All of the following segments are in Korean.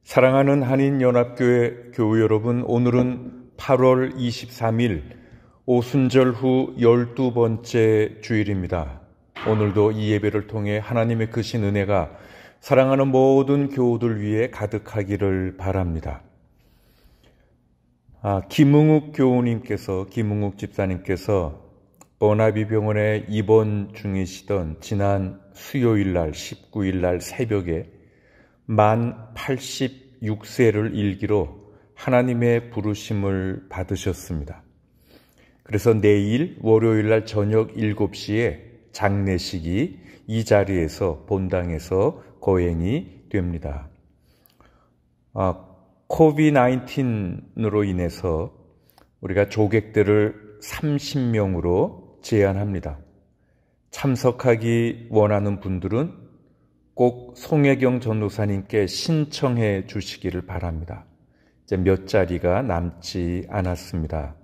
사랑하는 한인연합교회 교우 여러분, 오늘은 8월 23일 오순절 후 12번째 주일입니다. 오늘도 이 예배를 통해 하나님의 크신 은혜가 사랑하는 모든 교우들 위해 가득하기를 바랍니다. 김웅욱 교우님께서, 김웅욱 집사님께서 버나비병원에 입원 중이시던 지난 수요일날 19일날 새벽에 만 86세를 일기로 하나님의 부르심을 받으셨습니다. 그래서 내일 월요일날 저녁 7시에 장례식이 이 자리에서 본당에서 거행이 됩니다. 코비드-19으로 인해서 우리가 조객들을 30명으로 제한합니다. 참석하기 원하는 분들은 꼭 송혜경 전도사님께 신청해 주시기를 바랍니다. 이제 몇 자리가 남지 않았습니다.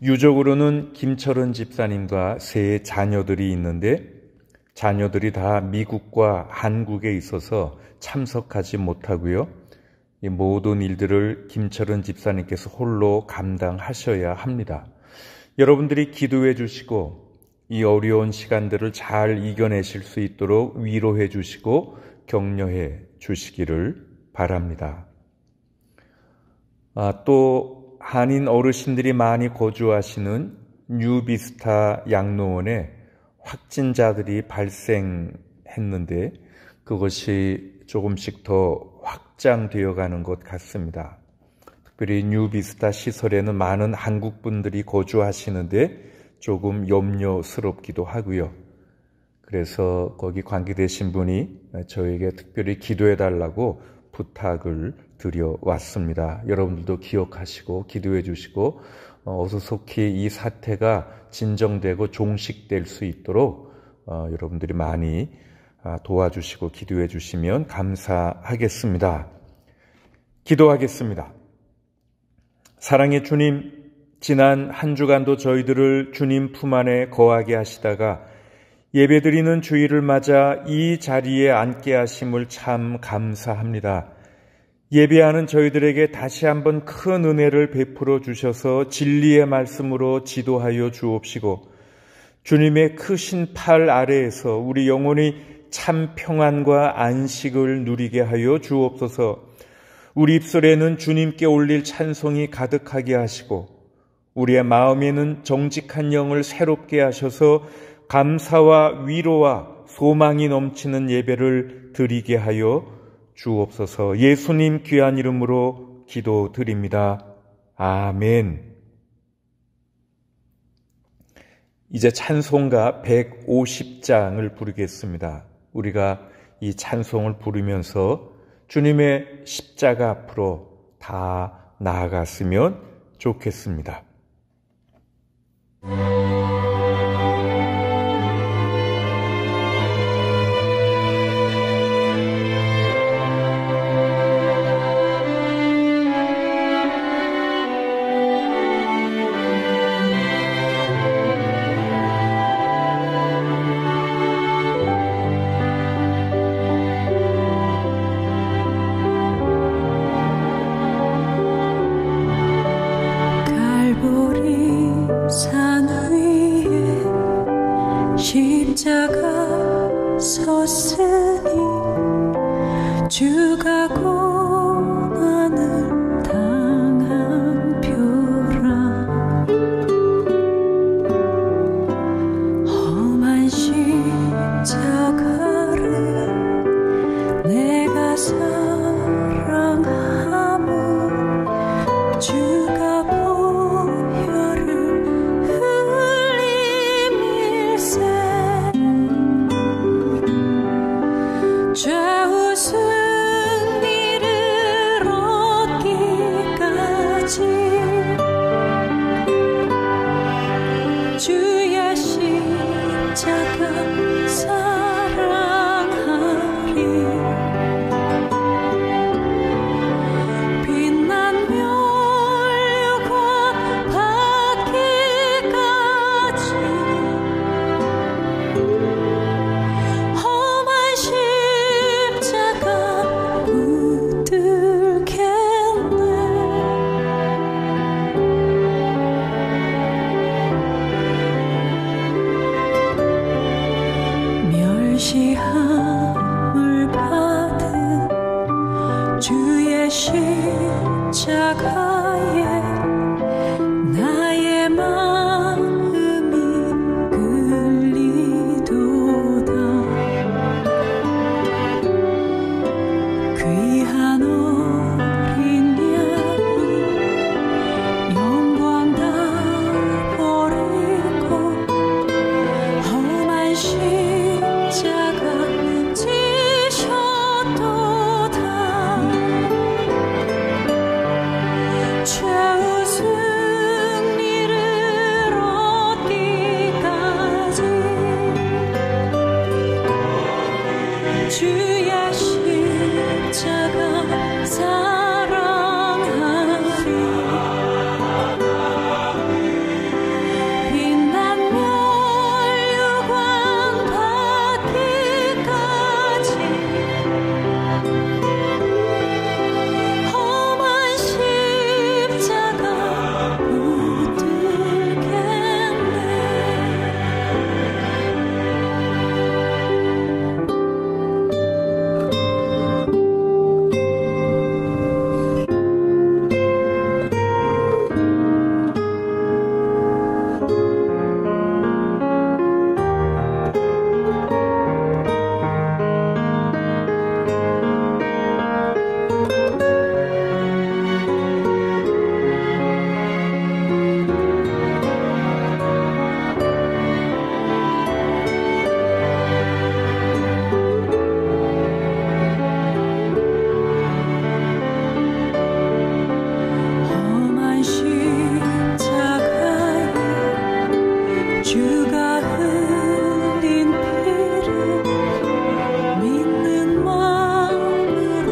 유족으로는 김철은 집사님과 세 자녀들이 있는데 자녀들이 다 미국과 한국에 있어서 참석하지 못하고요. 이 모든 일들을 김철은 집사님께서 홀로 감당하셔야 합니다. 여러분들이 기도해 주시고 이 어려운 시간들을 잘 이겨내실 수 있도록 위로해 주시고 격려해 주시기를 바랍니다. 또 한인 어르신들이 많이 거주하시는 뉴비스타 양로원에 확진자들이 발생했는데 그것이 조금씩 더 확장되어 가는 것 같습니다. 특별히 뉴비스타 시설에는 많은 한국 분들이 거주하시는데 조금 염려스럽기도 하고요. 그래서 거기 관계되신 분이 저에게 특별히 기도해 달라고 부탁을 드려왔습니다. 여러분들도 기억하시고 기도해 주시고 어서 속히 이 사태가 진정되고 종식될 수 있도록 여러분들이 많이 도와주시고 기도해 주시면 감사하겠습니다. 기도하겠습니다. 사랑의 주님, 지난 한 주간도 저희들을 주님 품 안에 거하게 하시다가 예배드리는 주일을 맞아 이 자리에 앉게 하심을 참 감사합니다. 예배하는 저희들에게 다시 한번 큰 은혜를 베풀어 주셔서 진리의 말씀으로 지도하여 주옵시고 주님의 크신 팔 아래에서 우리 영혼이 참 평안과 안식을 누리게 하여 주옵소서. 우리 입술에는 주님께 올릴 찬송이 가득하게 하시고 우리의 마음에는 정직한 영을 새롭게 하셔서 감사와 위로와 소망이 넘치는 예배를 드리게 하여 주옵소서. 예수님 귀한 이름으로 기도드립니다. 아멘. 이제 찬송가 150장을 부르겠습니다. 우리가 이 찬송을 부르면서 주님의 십자가 앞으로 다 나아갔으면 좋겠습니다. 십자가 섰으니 주가 고난을 당한 표라. 험한 십자가를 내가 사랑함은 주가 보혈을 흘림일세. 죄우 승리를 얻기까지 주의 십자가 사랑하리. 십자가에 나의 마음이 끌리도다. 귀한 어린 양이 영광 다 버리고 험한 십자가 지셨도다. 최후 승리를 얻기까지 주의 십자가 사랑하리. 빛난 멸류관 받기까지 험한 십자가 붙들겠네. 험한 십자가에 주가 흘린 피를 믿는 마음으로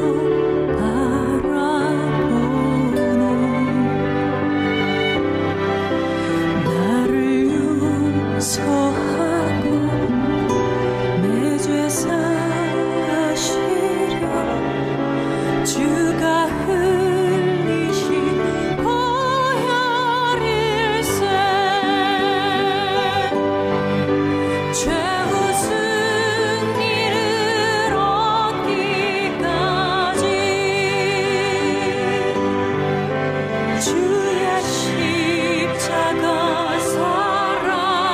바라보노. 나를 용서하고 내 죄 사시려 주가 흘리신 보혈일세. 최후 승리를 얻기까지 주의 십자가 사랑하리.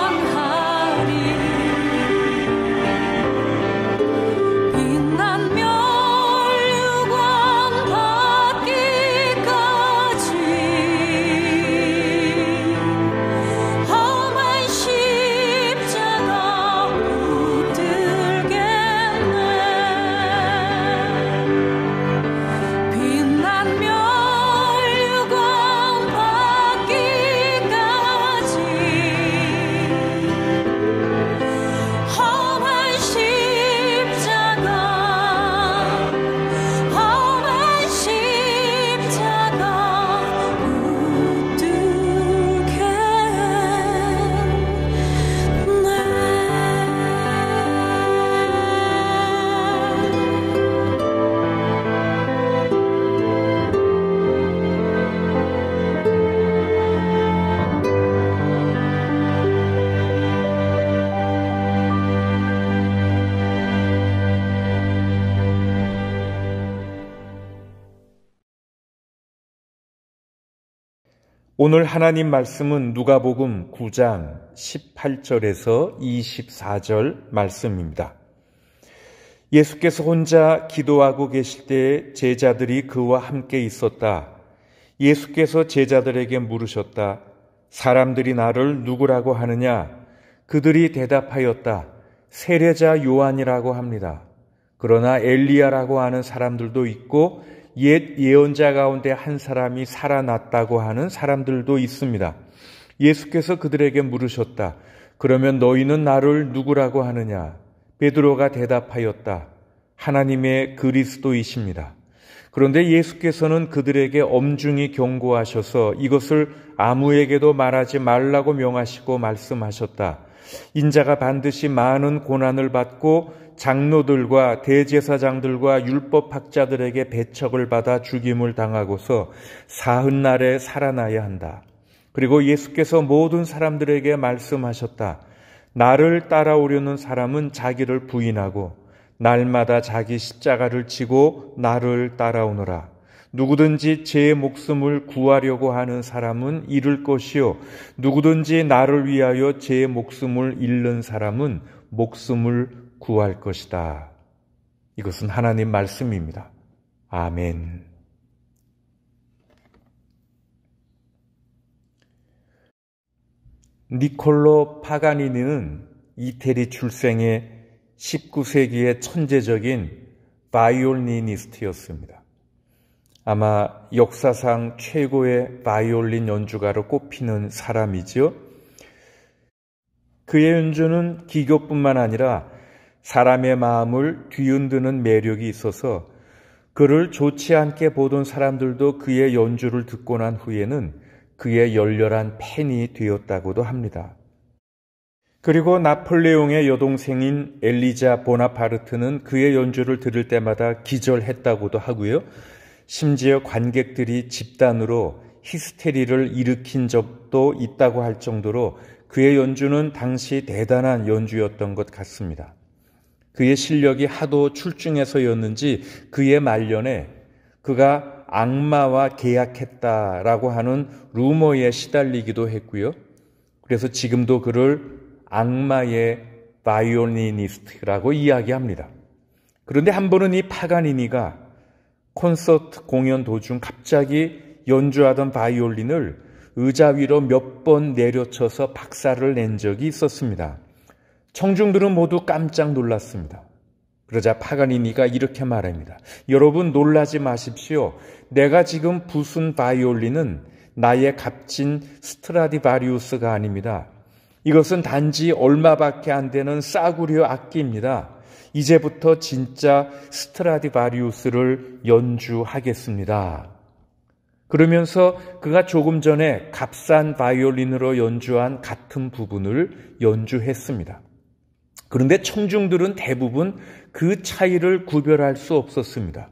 빛난 멸류관 받기까지 험한 십자가 붙들겠네. 빛난 멸류관 받기까지 험한 십자가 오늘 하나님 말씀은 누가복음 9장 18절에서 24절 말씀입니다. 예수께서 혼자 기도하고 계실 때 제자들이 그와 함께 있었다. 예수께서 제자들에게 물으셨다. 사람들이 나를 누구라고 하느냐? 그들이 대답하였다. 세례자 요한이라고 합니다. 그러나 엘리야라고 하는 사람들도 있고 옛 예언자 가운데 한 사람이 살아났다고 하는 사람들도 있습니다. 예수께서 그들에게 물으셨다. 그러면 너희는 나를 누구라고 하느냐? 베드로가 대답하였다. 하나님의 그리스도이십니다. 그런데 예수께서는 그들에게 엄중히 경고하셔서 이것을 아무에게도 말하지 말라고 명하시고 말씀하셨다. 인자가 반드시 많은 고난을 받고 장로들과 대제사장들과 율법학자들에게 배척을 받아 죽임을 당하고서 사흔날에 살아나야 한다. 그리고 예수께서 모든 사람들에게 말씀하셨다. 나를 따라오려는 사람은 자기를 부인하고 날마다 자기 십자가를 지고 나를 따라오너라. 누구든지 제 목숨을 구하려고 하는 사람은 잃을 것이요 누구든지 나를 위하여 제 목숨을 잃는 사람은 목숨을 구할 것이다. 이것은 하나님 말씀입니다. 아멘. 니콜로 파가니니는 이태리 출생의 19세기의 천재적인 바이올리니스트였습니다. 아마 역사상 최고의 바이올린 연주가로 꼽히는 사람이지요. 그의 연주는 기교뿐만 아니라 사람의 마음을 뒤흔드는 매력이 있어서 그를 좋지 않게 보던 사람들도 그의 연주를 듣고 난 후에는 그의 열렬한 팬이 되었다고도 합니다. 그리고 나폴레옹의 여동생인 엘리자 보나파르트는 그의 연주를 들을 때마다 기절했다고도 하고요. 심지어 관객들이 집단으로 히스테리를 일으킨 적도 있다고 할 정도로 그의 연주는 당시 대단한 연주였던 것 같습니다. 그의 실력이 하도 출중해서였는지 그의 말년에 그가 악마와 계약했다라고 하는 루머에 시달리기도 했고요. 그래서 지금도 그를 악마의 바이올리니스트라고 이야기합니다. 그런데 한 번은 이 파가니니가 콘서트 공연 도중 갑자기 연주하던 바이올린을 의자 위로 몇 번 내려쳐서 박살을 낸 적이 있었습니다. 청중들은 모두 깜짝 놀랐습니다. 그러자 파가니니가 이렇게 말합니다. 여러분 놀라지 마십시오. 내가 지금 부순 바이올린은 나의 값진 스트라디바리우스가 아닙니다. 이것은 단지 얼마밖에 안 되는 싸구려 악기입니다. 이제부터 진짜 스트라디바리우스를 연주하겠습니다. 그러면서 그가 조금 전에 값싼 바이올린으로 연주한 같은 부분을 연주했습니다. 그런데 청중들은 대부분 그 차이를 구별할 수 없었습니다.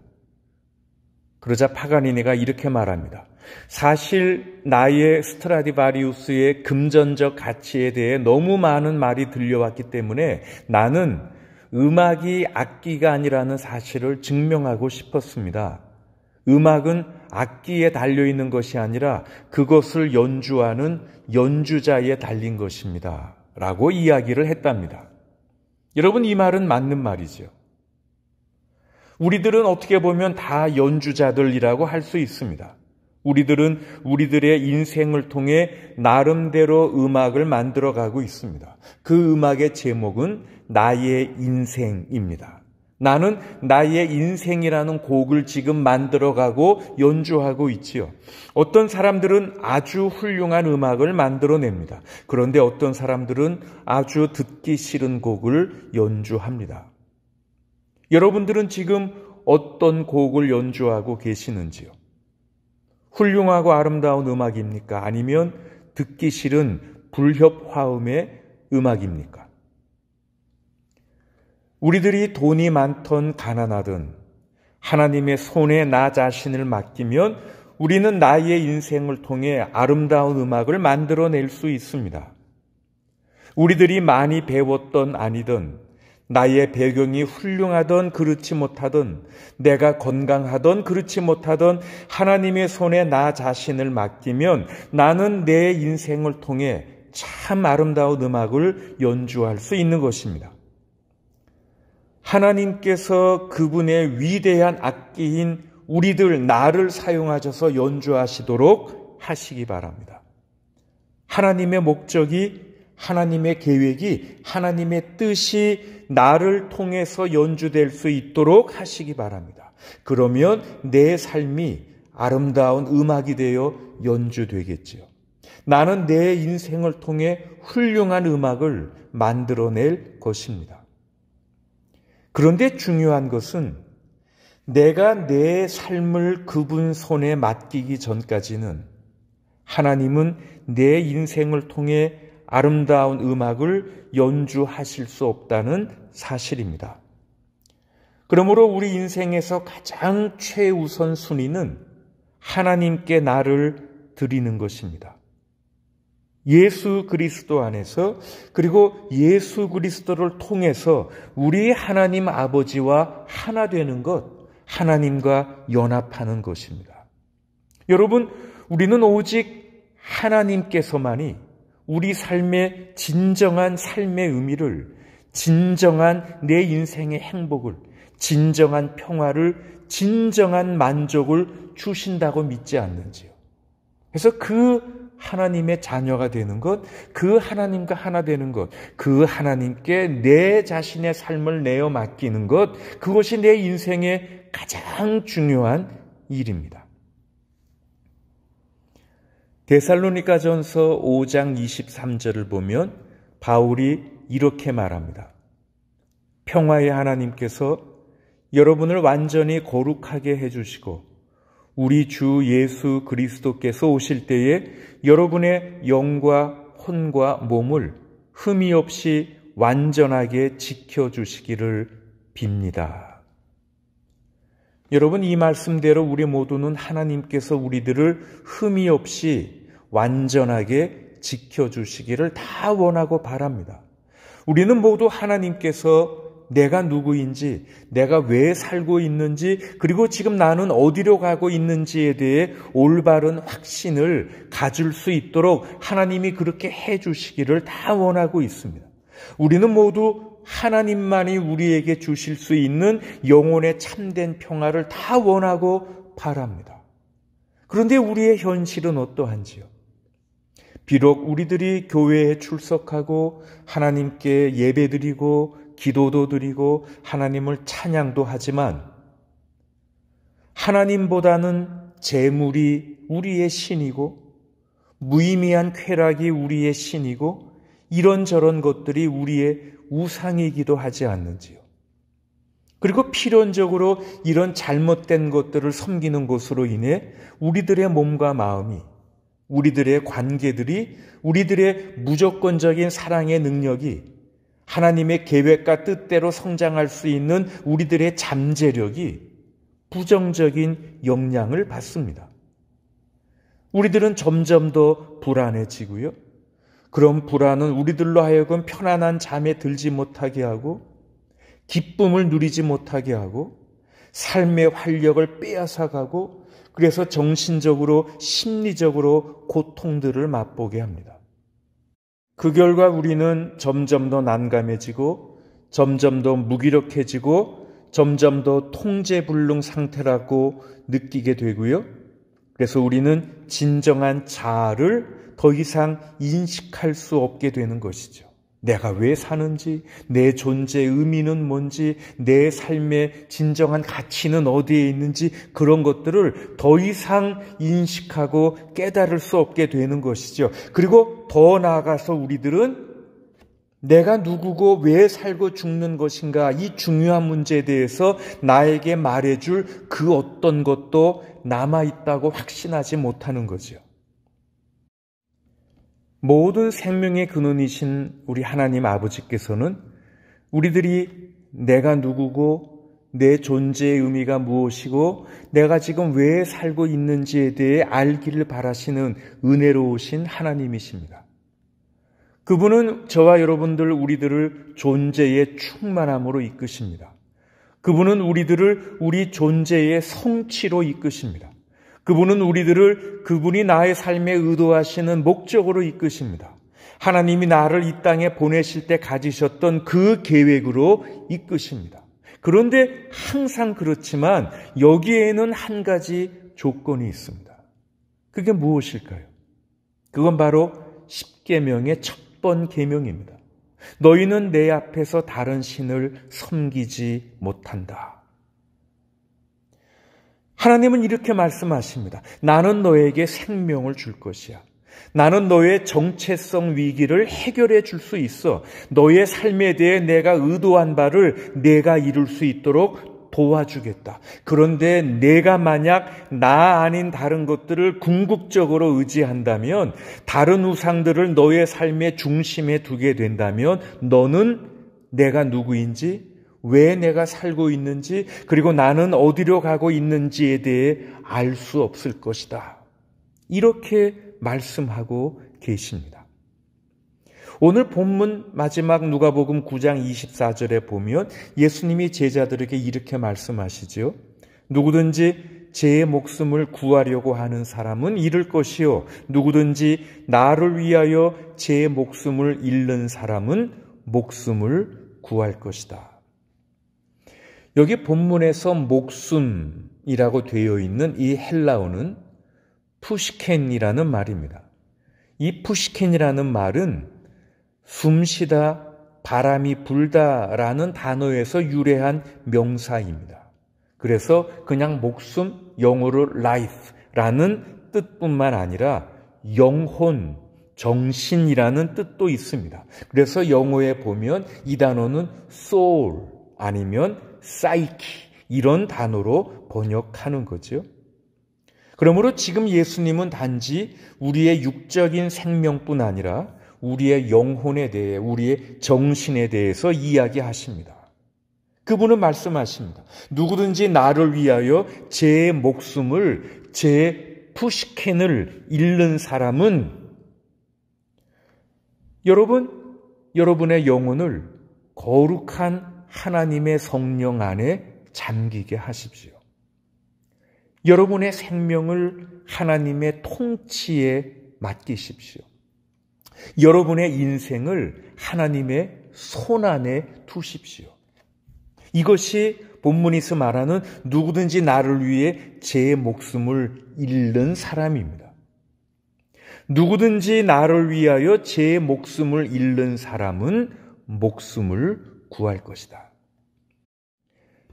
그러자 파가니니가 이렇게 말합니다. 사실 나의 스트라디바리우스의 금전적 가치에 대해 너무 많은 말이 들려왔기 때문에 나는 음악이 악기가 아니라는 사실을 증명하고 싶었습니다. 음악은 악기에 달려있는 것이 아니라 그것을 연주하는 연주자에 달린 것입니다. 라고 이야기를 했답니다. 여러분, 이 말은 맞는 말이죠. 우리들은 어떻게 보면 다 연주자들이라고 할 수 있습니다. 우리들은 우리들의 인생을 통해 나름대로 음악을 만들어가고 있습니다. 그 음악의 제목은 나의 인생입니다. 나는 나의 인생이라는 곡을 지금 만들어가고 연주하고 있지요. 어떤 사람들은 아주 훌륭한 음악을 만들어냅니다. 그런데 어떤 사람들은 아주 듣기 싫은 곡을 연주합니다. 여러분들은 지금 어떤 곡을 연주하고 계시는지요? 훌륭하고 아름다운 음악입니까? 아니면 듣기 싫은 불협화음의 음악입니까? 우리들이 돈이 많든 가난하든 하나님의 손에 나 자신을 맡기면 우리는 나의 인생을 통해 아름다운 음악을 만들어낼 수 있습니다. 우리들이 많이 배웠던 아니든 나의 배경이 훌륭하던 그렇지 못하던 내가 건강하던 그렇지 못하던 하나님의 손에 나 자신을 맡기면 나는 내 인생을 통해 참 아름다운 음악을 연주할 수 있는 것입니다. 하나님께서 그분의 위대한 악기인 우리들 나를 사용하셔서 연주하시도록 하시기 바랍니다. 하나님의 목적이, 하나님의 계획이, 하나님의 뜻이 나를 통해서 연주될 수 있도록 하시기 바랍니다. 그러면 내 삶이 아름다운 음악이 되어 연주되겠지요. 나는 내 인생을 통해 훌륭한 음악을 만들어낼 것입니다. 그런데 중요한 것은 내가 내 삶을 그분 손에 맡기기 전까지는 하나님은 내 인생을 통해 아름다운 음악을 연주하실 수 없다는 사실입니다. 그러므로 우리 인생에서 가장 최우선 순위는 하나님께 나를 드리는 것입니다. 예수 그리스도 안에서, 그리고 예수 그리스도를 통해서 우리 하나님 아버지와 하나 되는 것, 하나님과 연합하는 것입니다. 여러분, 우리는 오직 하나님께서만이 우리 삶의 진정한 삶의 의미를, 진정한 내 인생의 행복을, 진정한 평화를, 진정한 만족을 주신다고 믿지 않는지요. 그래서 그 하나님의 자녀가 되는 것, 그 하나님과 하나 되는 것, 그 하나님께 내 자신의 삶을 내어 맡기는 것, 그것이 내 인생의 가장 중요한 일입니다. 데살로니가전서 5장 23절을 보면 바울이 이렇게 말합니다. 평화의 하나님께서 여러분을 완전히 거룩하게 해주시고 우리 주 예수 그리스도께서 오실 때에 여러분의 영과 혼과 몸을 흠이 없이 완전하게 지켜주시기를 빕니다. 여러분, 이 말씀대로 우리 모두는 하나님께서 우리들을 흠이 없이 완전하게 지켜주시기를 다 원하고 바랍니다. 우리는 모두 하나님께서 내가 누구인지, 내가 왜 살고 있는지, 그리고 지금 나는 어디로 가고 있는지에 대해 올바른 확신을 가질 수 있도록 하나님이 그렇게 해주시기를 다 원하고 있습니다. 우리는 모두 하나님만이 우리에게 주실 수 있는 영혼의 참된 평화를 다 원하고 바랍니다. 그런데 우리의 현실은 어떠한지요? 비록 우리들이 교회에 출석하고 하나님께 예배드리고 기도도 드리고 하나님을 찬양도 하지만 하나님보다는 재물이 우리의 신이고 무의미한 쾌락이 우리의 신이고 이런저런 것들이 우리의 우상이기도 하지 않는지요. 그리고 필연적으로 이런 잘못된 것들을 섬기는 것으로 인해 우리들의 몸과 마음이, 우리들의 관계들이, 우리들의 무조건적인 사랑의 능력이, 하나님의 계획과 뜻대로 성장할 수 있는 우리들의 잠재력이 부정적인 영향을 받습니다. 우리들은 점점 더 불안해지고요. 그런 불안은 우리들로 하여금 편안한 잠에 들지 못하게 하고 기쁨을 누리지 못하게 하고 삶의 활력을 빼앗아가고 그래서 정신적으로 심리적으로 고통들을 맛보게 합니다. 그 결과 우리는 점점 더 난감해지고 점점 더 무기력해지고 점점 더 통제불능 상태라고 느끼게 되고요. 그래서 우리는 진정한 자아를 더 이상 인식할 수 없게 되는 것이죠. 내가 왜 사는지, 내 존재의 의미는 뭔지, 내 삶의 진정한 가치는 어디에 있는지 그런 것들을 더 이상 인식하고 깨달을 수 없게 되는 것이죠. 그리고 더 나아가서 우리들은 내가 누구고 왜 살고 죽는 것인가 이 중요한 문제에 대해서 나에게 말해줄 그 어떤 것도 남아있다고 확신하지 못하는 거죠. 모든 생명의 근원이신 우리 하나님 아버지께서는 우리들이 내가 누구고 내 존재의 의미가 무엇이고 내가 지금 왜 살고 있는지에 대해 알기를 바라시는 은혜로우신 하나님이십니다. 그분은 저와 여러분들 우리들을 존재의 충만함으로 이끄십니다. 그분은 우리들을 우리 존재의 성취로 이끄십니다. 그분은 우리들을 그분이 나의 삶에 의도하시는 목적으로 이끄십니다. 하나님이 나를 이 땅에 보내실 때 가지셨던 그 계획으로 이끄십니다. 그런데 항상 그렇지만 여기에는 한 가지 조건이 있습니다. 그게 무엇일까요? 그건 바로 십계명의 첫 번 계명입니다. 너희는 내 앞에서 다른 신을 섬기지 못한다. 하나님은 이렇게 말씀하십니다. 나는 너에게 생명을 줄 것이야. 나는 너의 정체성 위기를 해결해 줄 수 있어. 너의 삶에 대해 내가 의도한 바를 내가 이룰 수 있도록 도와주겠다. 그런데 내가 만약 나 아닌 다른 것들을 궁극적으로 의지한다면, 다른 우상들을 너의 삶의 중심에 두게 된다면 너는 내가 누구인지, 왜 내가 살고 있는지, 그리고 나는 어디로 가고 있는지에 대해 알 수 없을 것이다. 이렇게 말씀하고 계십니다. 오늘 본문 마지막 누가복음 9장 24절에 보면 예수님이 제자들에게 이렇게 말씀하시죠. 누구든지 제 목숨을 구하려고 하는 사람은 잃을 것이요 누구든지 나를 위하여 제 목숨을 잃는 사람은 목숨을 구할 것이다. 여기 본문에서 목숨이라고 되어 있는 이 헬라어는 푸시켄이라는 말입니다. 이 푸시켄이라는 말은 숨쉬다, 바람이 불다라는 단어에서 유래한 명사입니다. 그래서 그냥 목숨, 영어로 life라는 뜻뿐만 아니라 영혼, 정신이라는 뜻도 있습니다. 그래서 영어에 보면 이 단어는 soul 아니면 psyche 이런 단어로 번역하는 거죠. 그러므로 지금 예수님은 단지 우리의 육적인 생명뿐 아니라 우리의 영혼에 대해, 우리의 정신에 대해서 이야기하십니다. 그분은 말씀하십니다. 누구든지 나를 위하여 제 목숨을, 제 푸시켄을 잃는 사람은 여러분의 영혼을 거룩한 하나님의 성령 안에 잠기게 하십시오. 여러분의 생명을 하나님의 통치에 맡기십시오. 여러분의 인생을 하나님의 손 안에 두십시오. 이것이 본문에서 말하는 누구든지 나를 위해 제 목숨을 잃는 사람입니다. 누구든지 나를 위하여 제 목숨을 잃는 사람은 목숨을 구할 것이다.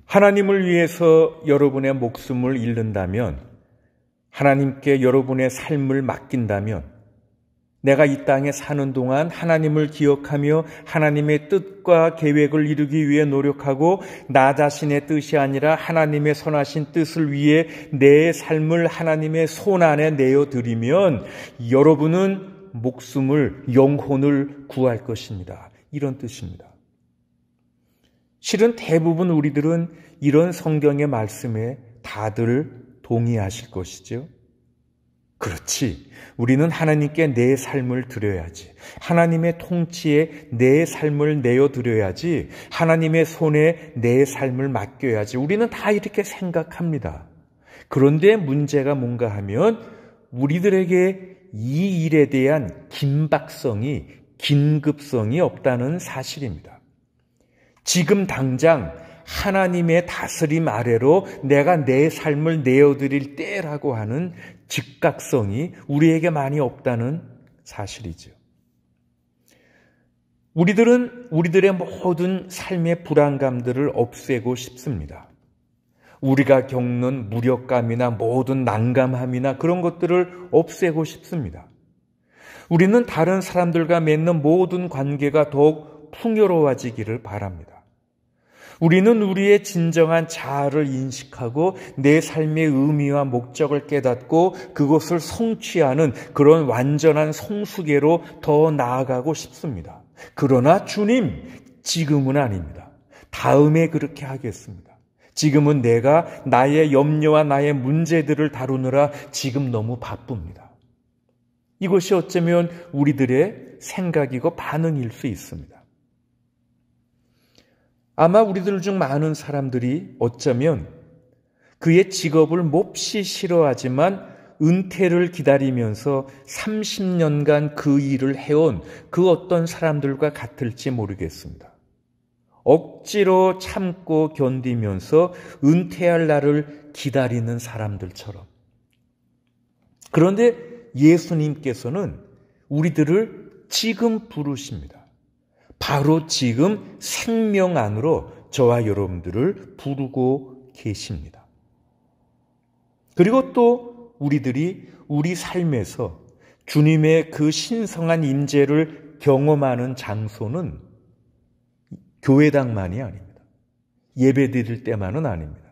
하나님을 위해서 여러분의 목숨을 잃는다면, 하나님께 여러분의 삶을 맡긴다면, 내가 이 땅에 사는 동안 하나님을 기억하며 하나님의 뜻과 계획을 이루기 위해 노력하고 나 자신의 뜻이 아니라 하나님의 선하신 뜻을 위해 내 삶을 하나님의 손 안에 내어드리면 여러분은 목숨을, 영혼을 구할 것입니다. 이런 뜻입니다. 실은 대부분 우리들은 이런 성경의 말씀에 다들 동의하실 것이죠. 그렇지. 우리는 하나님께 내 삶을 드려야지. 하나님의 통치에 내 삶을 내어드려야지. 하나님의 손에 내 삶을 맡겨야지. 우리는 다 이렇게 생각합니다. 그런데 문제가 뭔가 하면 우리들에게 이 일에 대한 긴박성이, 긴급성이 없다는 사실입니다. 지금 당장 하나님의 다스림 아래로 내가 내 삶을 내어드릴 때라고 하는 즉각성이 우리에게 많이 없다는 사실이죠. 우리들은 우리들의 모든 삶의 불안감들을 없애고 싶습니다. 우리가 겪는 무력감이나 모든 난감함이나 그런 것들을 없애고 싶습니다. 우리는 다른 사람들과 맺는 모든 관계가 더욱 풍요로워지기를 바랍니다. 우리는 우리의 진정한 자아를 인식하고 내 삶의 의미와 목적을 깨닫고 그것을 성취하는 그런 완전한 성숙계로 더 나아가고 싶습니다. 그러나 주님, 지금은 아닙니다. 다음에 그렇게 하겠습니다. 지금은 내가 나의 염려와 나의 문제들을 다루느라 지금 너무 바쁩니다. 이것이 어쩌면 우리들의 생각이고 반응일 수 있습니다. 아마 우리들 중 많은 사람들이 어쩌면 그의 직업을 몹시 싫어하지만 은퇴를 기다리면서 30년간 그 일을 해온 그 어떤 사람들과 같을지 모르겠습니다. 억지로 참고 견디면서 은퇴할 날을 기다리는 사람들처럼. 그런데 예수님께서는 우리들을 지금 부르십니다. 바로 지금 생명 안으로 저와 여러분들을 부르고 계십니다. 그리고 또 우리들이 우리 삶에서 주님의 그 신성한 임재를 경험하는 장소는 교회당만이 아닙니다. 예배드릴 때만은 아닙니다.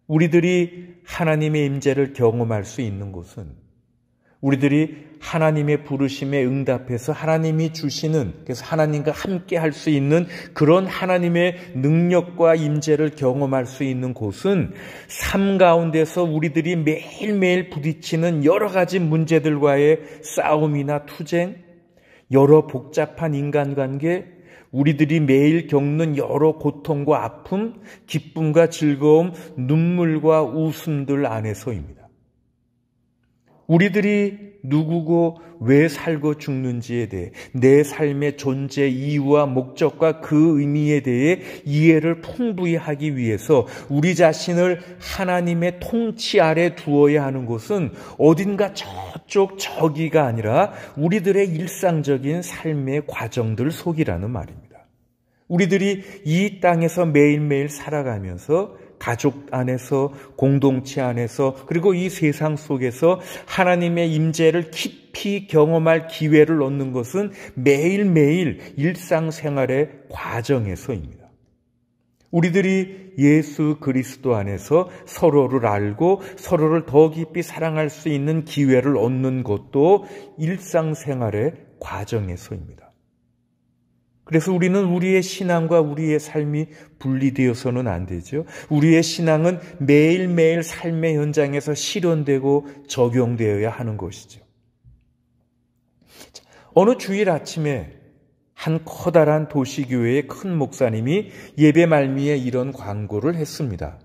우리들이 하나님의 임재를 경험할 수 있는 곳은 우리들이 하나님의 부르심에 응답해서 하나님이 주시는, 그래서 하나님과 함께 할 수 있는 그런 하나님의 능력과 임재를 경험할 수 있는 곳은 삶 가운데서 우리들이 매일매일 부딪히는 여러 가지 문제들과의 싸움이나 투쟁, 여러 복잡한 인간관계, 우리들이 매일 겪는 여러 고통과 아픔, 기쁨과 즐거움, 눈물과 웃음들 안에서입니다. 우리들이 누구고 왜 살고 죽는지에 대해, 내 삶의 존재 이유와 목적과 그 의미에 대해 이해를 풍부히 하기 위해서 우리 자신을 하나님의 통치 아래 두어야 하는 것은 어딘가 저기가 아니라 우리들의 일상적인 삶의 과정들 속이라는 말입니다. 우리들이 이 땅에서 매일매일 살아가면서 가족 안에서, 공동체 안에서, 그리고 이 세상 속에서 하나님의 임재를 깊이 경험할 기회를 얻는 것은 매일매일 일상생활의 과정에서입니다. 우리들이 예수 그리스도 안에서 서로를 알고 서로를 더 깊이 사랑할 수 있는 기회를 얻는 것도 일상생활의 과정에서입니다. 그래서 우리는 우리의 신앙과 우리의 삶이 분리되어서는 안 되죠. 우리의 신앙은 매일매일 삶의 현장에서 실현되고 적용되어야 하는 것이죠. 어느 주일 아침에 한 커다란 도시교회의 큰 목사님이 예배 말미에 이런 광고를 했습니다.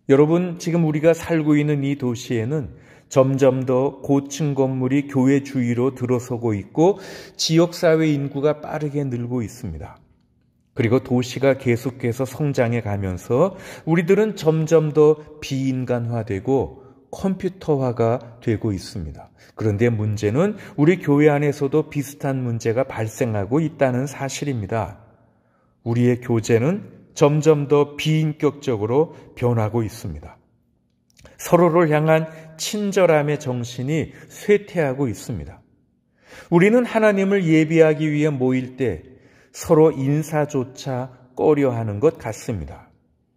여러분, 지금 우리가 살고 있는 이 도시에는 점점 더 고층 건물이 교회 주위로 들어서고 있고 지역사회 인구가 빠르게 늘고 있습니다. 그리고 도시가 계속해서 성장해 가면서 우리들은 점점 더 비인간화되고 컴퓨터화가 되고 있습니다. 그런데 문제는 우리 교회 안에서도 비슷한 문제가 발생하고 있다는 사실입니다. 우리의 교제는 점점 더 비인격적으로 변하고 있습니다. 서로를 향한 친절함의 정신이 쇠퇴하고 있습니다. 우리는 하나님을 예배하기 위해 모일 때 서로 인사조차 꺼려하는 것 같습니다.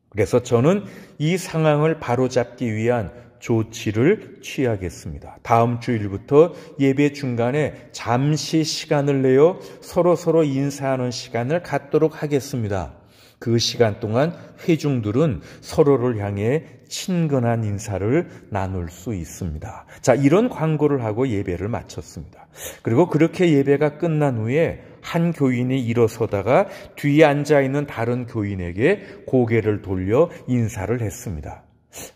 그래서 저는 이 상황을 바로잡기 위한 조치를 취하겠습니다. 다음 주일부터 예배 중간에 잠시 시간을 내어 서로 인사하는 시간을 갖도록 하겠습니다. 그 시간 동안 회중들은 서로를 향해 친근한 인사를 나눌 수 있습니다. 자, 이런 광고를 하고 예배를 마쳤습니다. 그리고 그렇게 예배가 끝난 후에 한 교인이 일어서다가 뒤에 앉아있는 다른 교인에게 고개를 돌려 인사를 했습니다.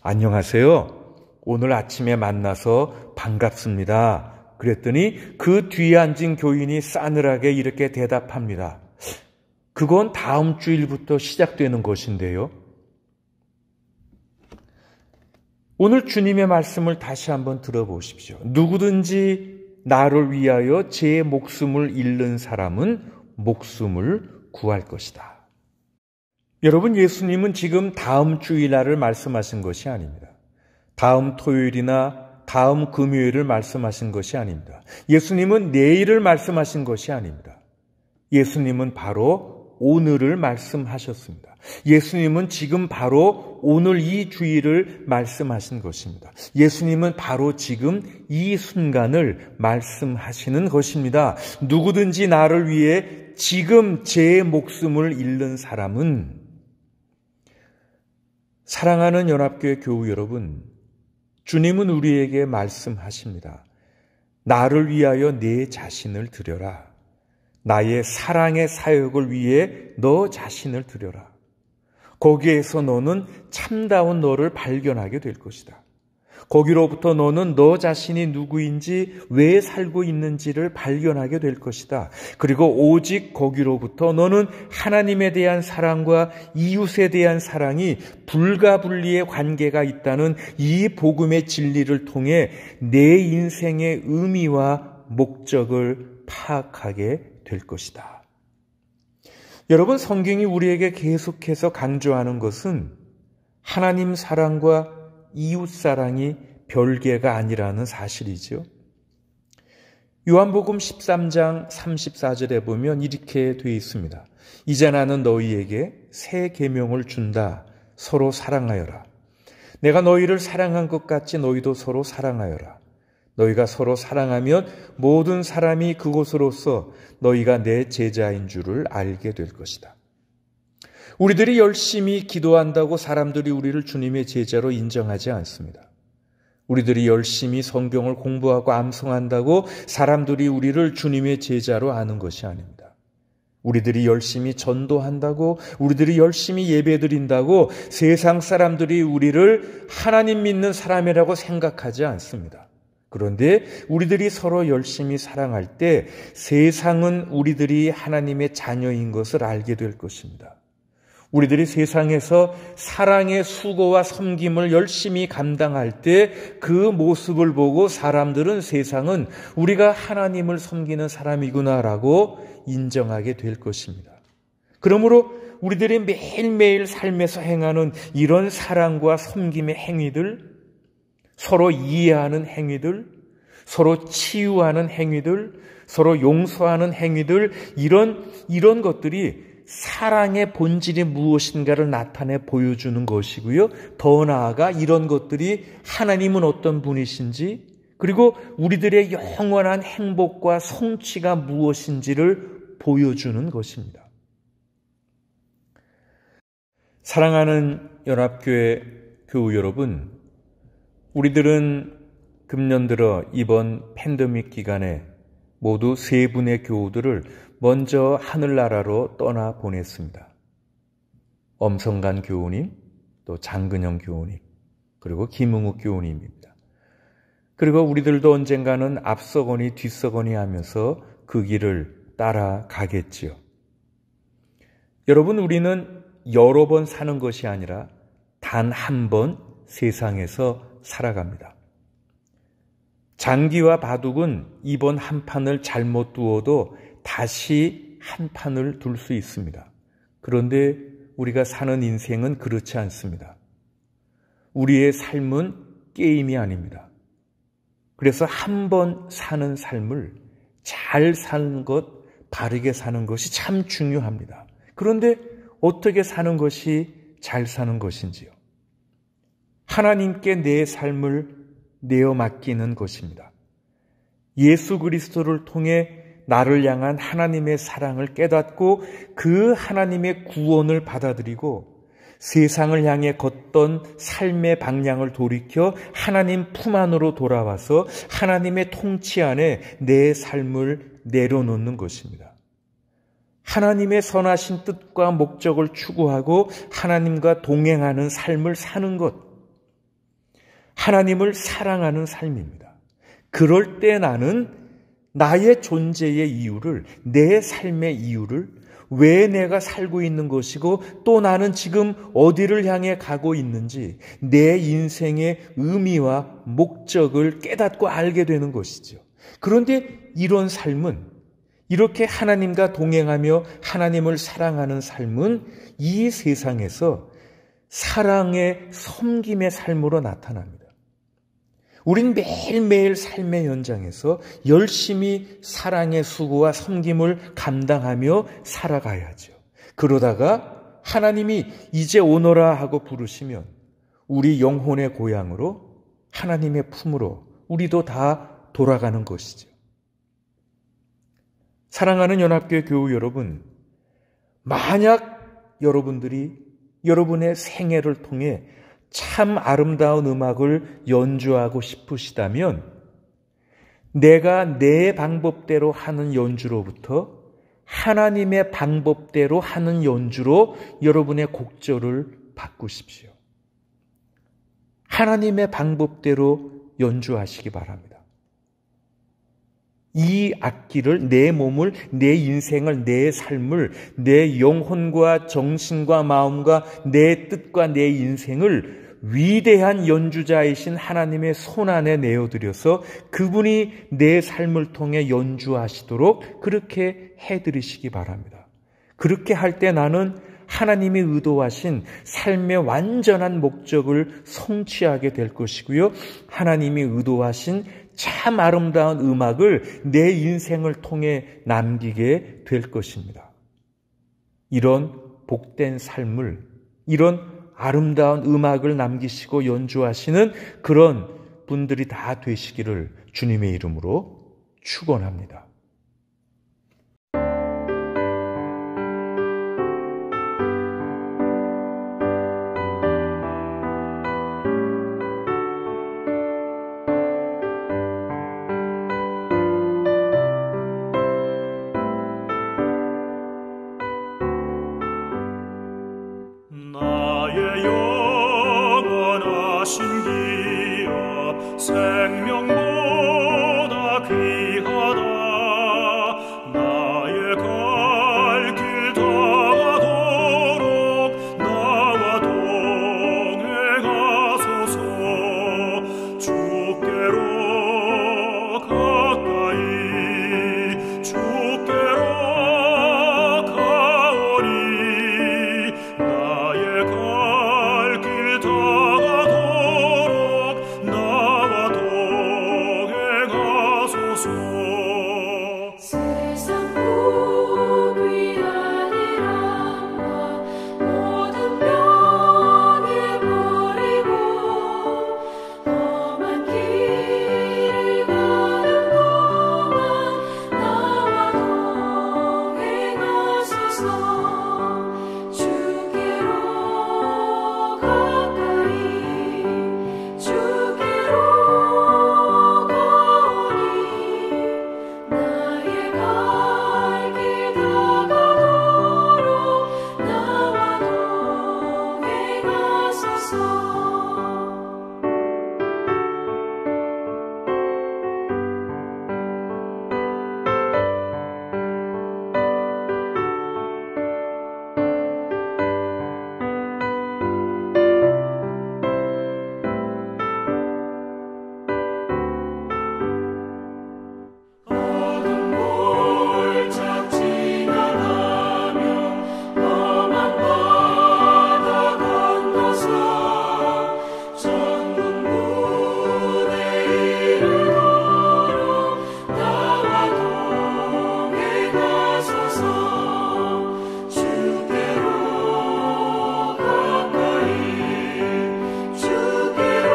안녕하세요. 오늘 아침에 만나서 반갑습니다. 그랬더니 그 뒤에 앉은 교인이 싸늘하게 이렇게 대답합니다. 그건 다음 주일부터 시작되는 것인데요. 오늘 주님의 말씀을 다시 한번 들어보십시오. 누구든지 나를 위하여 제 목숨을 잃는 사람은 목숨을 구할 것이다. 여러분, 예수님은 지금 다음 주일날을 말씀하신 것이 아닙니다. 다음 토요일이나 다음 금요일을 말씀하신 것이 아닙니다. 예수님은 내일을 말씀하신 것이 아닙니다. 예수님은 바로 오늘을 말씀하셨습니다. 예수님은 지금 바로 오늘 이 주일을 말씀하신 것입니다. 예수님은 바로 지금 이 순간을 말씀하시는 것입니다. 누구든지 나를 위해 지금 제 목숨을 잃는 사람은, 사랑하는 연합교회 교우 여러분, 주님은 우리에게 말씀하십니다. 나를 위하여 내 자신을 드려라. 나의 사랑의 사역을 위해 너 자신을 드려라. 거기에서 너는 참다운 너를 발견하게 될 것이다. 거기로부터 너는 너 자신이 누구인지, 왜 살고 있는지를 발견하게 될 것이다. 그리고 오직 거기로부터 너는 하나님에 대한 사랑과 이웃에 대한 사랑이 불가분리의 관계가 있다는 이 복음의 진리를 통해 내 인생의 의미와 목적을 파악하게 될 것이다. 여러분, 성경이 우리에게 계속해서 강조하는 것은 하나님 사랑과 이웃 사랑이 별개가 아니라는 사실이죠. 요한복음 13장 34절에 보면 이렇게 되어 있습니다. 이제 나는 너희에게 새 계명을 준다. 서로 사랑하여라. 내가 너희를 사랑한 것 같이 너희도 서로 사랑하여라. 너희가 서로 사랑하면 모든 사람이 그곳으로서 너희가 내 제자인 줄을 알게 될 것이다. 우리들이 열심히 기도한다고 사람들이 우리를 주님의 제자로 인정하지 않습니다. 우리들이 열심히 성경을 공부하고 암송한다고 사람들이 우리를 주님의 제자로 아는 것이 아닙니다. 우리들이 열심히 전도한다고, 우리들이 열심히 예배드린다고 세상 사람들이 우리를 하나님 믿는 사람이라고 생각하지 않습니다. 그런데 우리들이 서로 열심히 사랑할 때 세상은 우리들이 하나님의 자녀인 것을 알게 될 것입니다. 우리들이 세상에서 사랑의 수고와 섬김을 열심히 감당할 때 그 모습을 보고 사람들은, 세상은 우리가 하나님을 섬기는 사람이구나라고 인정하게 될 것입니다. 그러므로 우리들이 매일매일 삶에서 행하는 이런 사랑과 섬김의 행위들, 서로 이해하는 행위들, 서로 치유하는 행위들, 서로 용서하는 행위들, 이런 것들이 사랑의 본질이 무엇인가를 나타내 보여주는 것이고요. 더 나아가 이런 것들이 하나님은 어떤 분이신지, 그리고 우리들의 영원한 행복과 성취가 무엇인지를 보여주는 것입니다. 사랑하는 연합교회 교우 여러분, 우리들은 금년 들어 이번 팬데믹 기간에 모두 3분의 교우들을 먼저 하늘나라로 떠나 보냈습니다. 엄성간 교우님, 또 장근영 교우님, 그리고 김응욱 교우님입니다. 그리고 우리들도 언젠가는 앞서거니 뒤서거니 하면서 그 길을 따라가겠지요. 여러분, 우리는 여러 번 사는 것이 아니라 단 한 번 세상에서 살아갑니다. 장기와 바둑은 이번 한 판을 잘못 두어도 다시 한 판을 둘 수 있습니다. 그런데 우리가 사는 인생은 그렇지 않습니다. 우리의 삶은 게임이 아닙니다. 그래서 한 번 사는 삶을 잘 사는 것, 바르게 사는 것이 참 중요합니다. 그런데 어떻게 사는 것이 잘 사는 것인지요? 하나님께 내 삶을 내어 맡기는 것입니다. 예수 그리스도를 통해 나를 향한 하나님의 사랑을 깨닫고 그 하나님의 구원을 받아들이고 세상을 향해 걷던 삶의 방향을 돌이켜 하나님 품 안으로 돌아와서 하나님의 통치 안에 내 삶을 내려놓는 것입니다. 하나님의 선하신 뜻과 목적을 추구하고 하나님과 동행하는 삶을 사는 것, 하나님을 사랑하는 삶입니다. 그럴 때 나는 나의 존재의 이유를, 내 삶의 이유를, 왜 내가 살고 있는 것이고 또 나는 지금 어디를 향해 가고 있는지 내 인생의 의미와 목적을 깨닫고 알게 되는 것이죠. 그런데 이런 삶은, 이렇게 하나님과 동행하며 하나님을 사랑하는 삶은 이 세상에서 사랑의 섬김의 삶으로 나타납니다. 우린 매일매일 삶의 현장에서 열심히 사랑의 수고와 섬김을 감당하며 살아가야죠. 그러다가 하나님이 이제 오너라 하고 부르시면 우리 영혼의 고향으로, 하나님의 품으로 우리도 다 돌아가는 것이죠. 사랑하는 연합교회 교우 여러분, 만약 여러분들이 여러분의 생애를 통해 참 아름다운 음악을 연주하고 싶으시다면 내가 내 방법대로 하는 연주로부터 하나님의 방법대로 하는 연주로 여러분의 곡조를 바꾸십시오. 하나님의 방법대로 연주하시기 바랍니다. 이 악기를, 내 몸을, 내 인생을, 내 삶을, 내 영혼과 정신과 마음과 내 뜻과 내 인생을 위대한 연주자이신 하나님의 손 안에 내어드려서 그분이 내 삶을 통해 연주하시도록 그렇게 해드리시기 바랍니다. 그렇게 할 때 나는 하나님이 의도하신 삶의 완전한 목적을 성취하게 될 것이고요. 하나님이 의도하신 참 아름다운 음악을 내 인생을 통해 남기게 될 것입니다. 이런 복된 삶을, 이런 아름다운 음악을 남기시고 연주하시는 그런 분들이 다 되시기를 주님의 이름으로 축원합니다. 생명보다 귀하다. 나의 갈 길 다가도록 나와 동행하소서. 주께로 가까이 주께로 가오리. 나의 갈 길 다가도록 나와 동행하소서. 세상 복 위하니라. 모든 병에 버리고 험한 길을 가는 동안 나와 동행하소서. 주께로 가까이 주께로 가오니. 나의 갈 길 다가도록 나와 동행하소서. 어둠 골짝 지나가며 험한 바다 건너서 전군문에 이르도록 나와 동행하소서. 주께로 가까이 주께로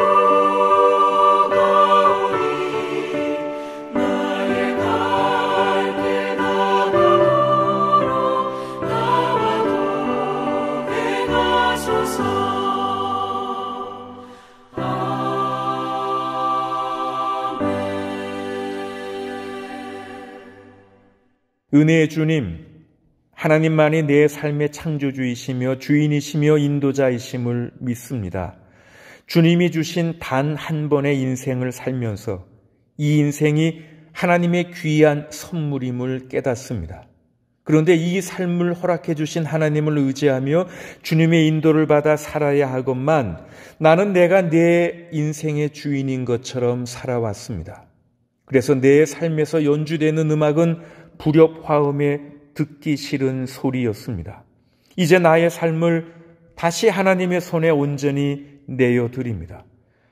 가오니. 나의 갈 길 다가도록 나와 동행하소서. 은혜의 주님, 하나님만이 내 삶의 창조주이시며 주인이시며 인도자이심을 믿습니다. 주님이 주신 단 한 번의 인생을 살면서 이 인생이 하나님의 귀한 선물임을 깨닫습니다. 그런데 이 삶을 허락해 주신 하나님을 의지하며 주님의 인도를 받아 살아야 하건만 나는 내가 내 인생의 주인인 것처럼 살아왔습니다. 그래서 내 삶에서 연주되는 음악은 불협화음의 듣기 싫은 소리였습니다. 이제 나의 삶을 다시 하나님의 손에 온전히 내어드립니다.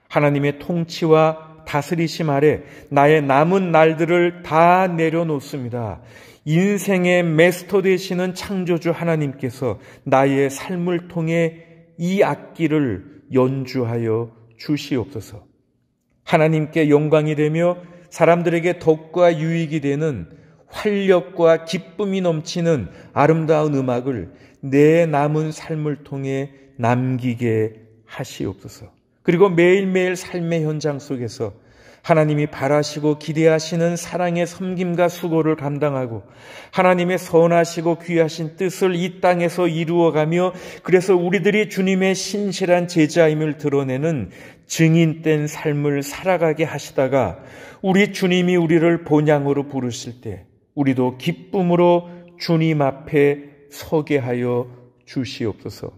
하나님의 통치와 다스리심 아래 나의 남은 날들을 다 내려놓습니다. 인생의 마스터 되시는 창조주 하나님께서 나의 삶을 통해 이 악기를 연주하여 주시옵소서. 하나님께 영광이 되며 사람들에게 덕과 유익이 되는 활력과 기쁨이 넘치는 아름다운 음악을 내 남은 삶을 통해 남기게 하시옵소서. 그리고 매일매일 삶의 현장 속에서 하나님이 바라시고 기대하시는 사랑의 섬김과 수고를 감당하고 하나님의 선하시고 귀하신 뜻을 이 땅에서 이루어가며 그래서 우리들이 주님의 신실한 제자임을 드러내는 증인된 삶을 살아가게 하시다가 우리 주님이 우리를 본향으로 부르실 때 우리도 기쁨으로 주님 앞에 서게 하여 주시옵소서.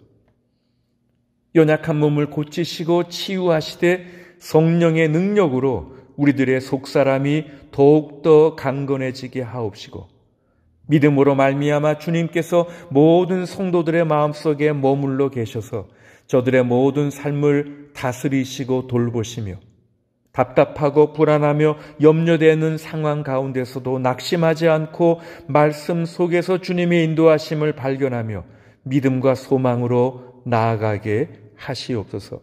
연약한 몸을 고치시고 치유하시되 성령의 능력으로 우리들의 속사람이 더욱더 강건해지게 하옵시고 믿음으로 말미암아 주님께서 모든 성도들의 마음속에 머물러 계셔서 저들의 모든 삶을 다스리시고 돌보시며 답답하고 불안하며 염려되는 상황 가운데서도 낙심하지 않고 말씀 속에서 주님의 인도하심을 발견하며 믿음과 소망으로 나아가게 하시옵소서.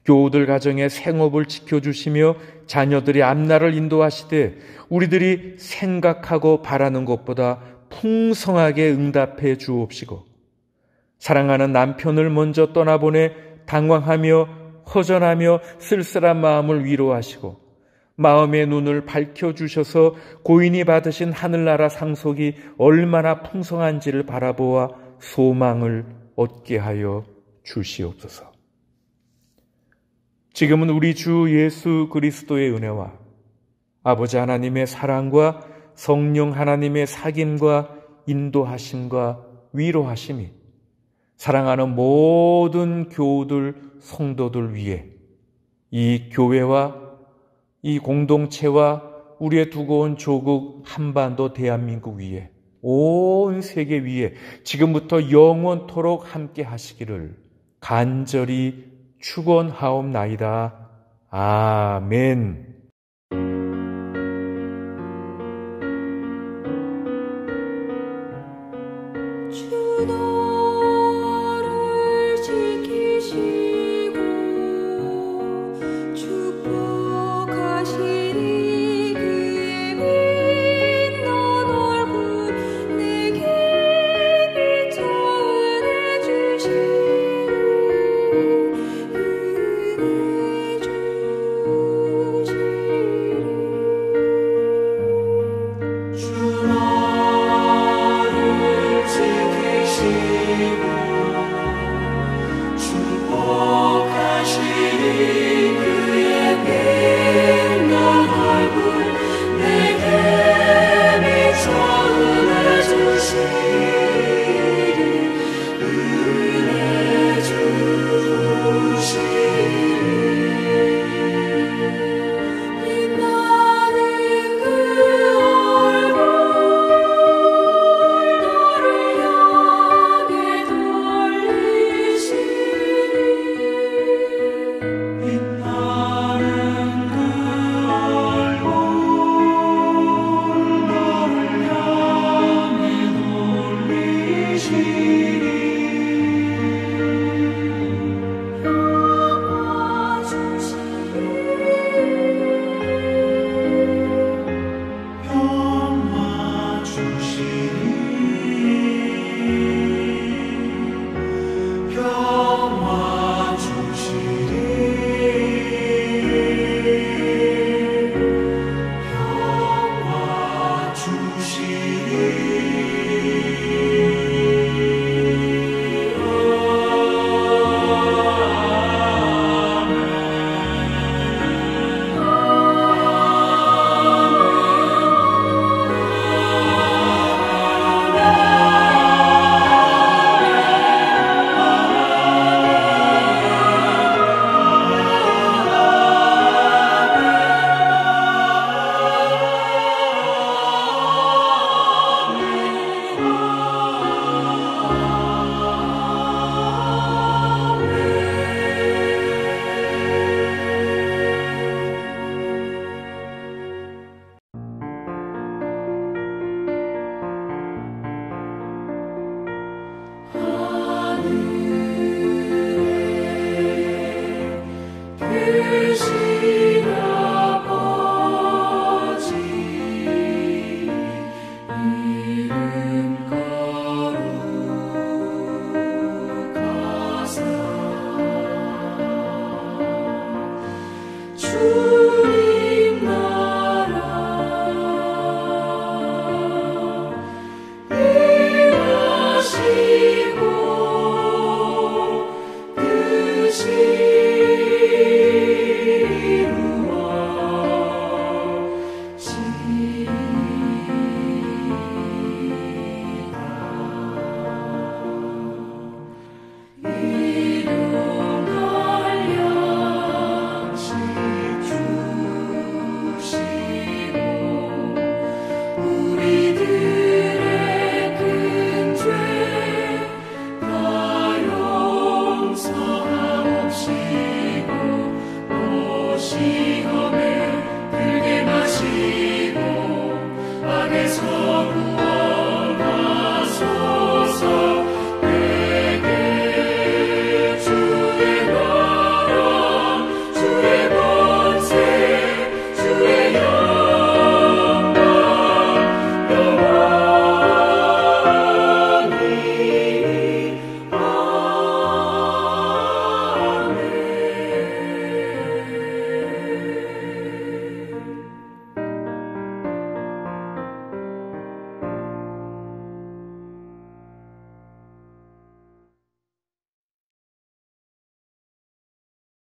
교우들 가정의 생업을 지켜주시며 자녀들이 앞날을 인도하시되 우리들이 생각하고 바라는 것보다 풍성하게 응답해 주옵시고 사랑하는 남편을 먼저 떠나보내 당황하며 허전하며 쓸쓸한 마음을 위로하시고 마음의 눈을 밝혀주셔서 고인이 받으신 하늘나라 상속이 얼마나 풍성한지를 바라보아 소망을 얻게 하여 주시옵소서. 지금은 우리 주 예수 그리스도의 은혜와 아버지 하나님의 사랑과 성령 하나님의 사귐과 인도하심과 위로하심이 사랑하는 모든 교우들, 성도들 위해 이 교회와 이 공동체와 우리의 두고 온 조국 한반도 대한민국 위에 온 세계 위에 지금부터 영원토록 함께 하시기를 간절히 축원하옵나이다. 아멘.